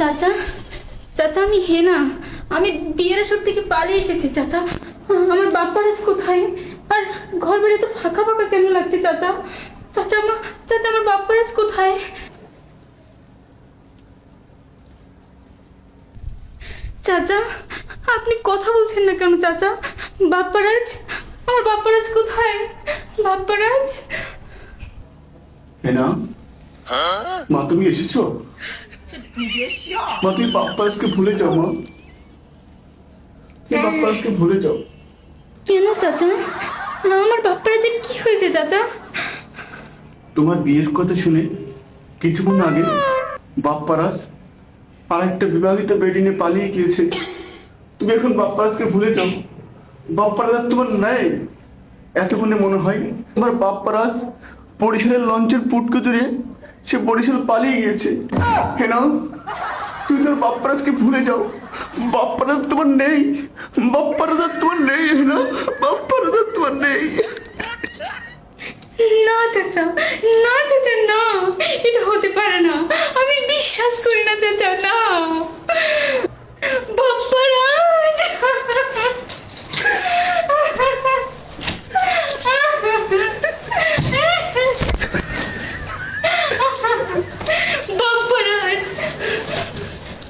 চাচা, চাচা আমি হেনা, আমি বিয়ের আসর থেকে পালিয়ে এসেছি চাচা। আমার বাপ্পার আজ কোথায়? আর ঘর বাড়ি তো ফাঁকা ফাঁকা কেন লাগছে চাচা? চাচা চাচা আমার বাপ্পার আজ কোথায়? চাচা আপনি কথা বলছেন না কেন চাচা? বাপ্পারাজ, আমার বাপ্পারাজ কোথায়? বাপ্পারাজ। হেনা, মা তুমি এসেছো? মা তুমি বাপ্পারাজকে ভুলে যাও। মা তুমি বাপ্পারাজকে ভুলে যাও। কেন চাচা? আমার বাপ্পারাজের কি হয়েছে চাচা? তোমার বিয়ের কথা শুনে কিছুক্ষণ আগে বাপ্পারাজ আরেকটা বিবাহিত বেডি নিয়ে পালিয়ে গিয়েছে। তুমি এখন বাপ্পারাজকে ভুলে যাও। বাপ্পারাজ আর তোমার নেই। এতক্ষণে মনে হয় তোমার বাপ্পারাজ বরিশালের লঞ্চের পুটকে ধরে সে বরিশাল পালিয়ে গিয়েছে। হেনা, তুই তোর বাপ্পারাজকে ভুলে যাও। বাপ্পারাজ তোমার নেই। বাপ্পারাজ আর তোমার নেই। হেনা, বাপ্পারাজ আর তোমার নেই। না চাচা, না চাচা, না, এটা হতে পারে না। আমি বিশ্বাস করি না চাচা, না। বাপ্পারাজ, বাপ্পারাজ,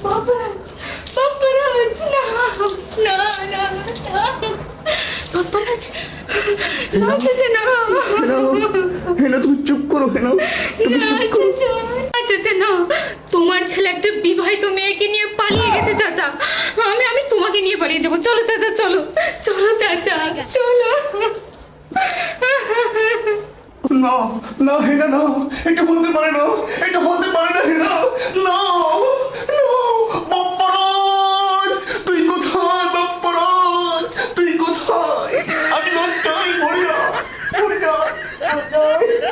বাপ্পারাজ, বাপ্পারাজ, না, না, না, না, বাপ্পারাজ, না চাচা, না। হেনা, হেনা তুমি চুপ করো। হেনা, তুমি না চুপ করো। চাচা, না চাচা, না। তোমার ছেলে একটা বিবাহিত মেয়েকে নিয়ে পালিয়ে গেছে চাচা। আমি তোমাকে নিয়ে পালিয়ে যাবো। চলো চাচা, চলো, চলো চাচা, চলো। না, না হেনা, না, এটা বলতে পারে না। এটা বলতে পারে না। হেনা, না, না। বাপ্পারাজ, তুই কোথায়? বাপ্পারাজ, তুই কোথায়? আমি লজ্জায় মরি না, মরি না, মরি না।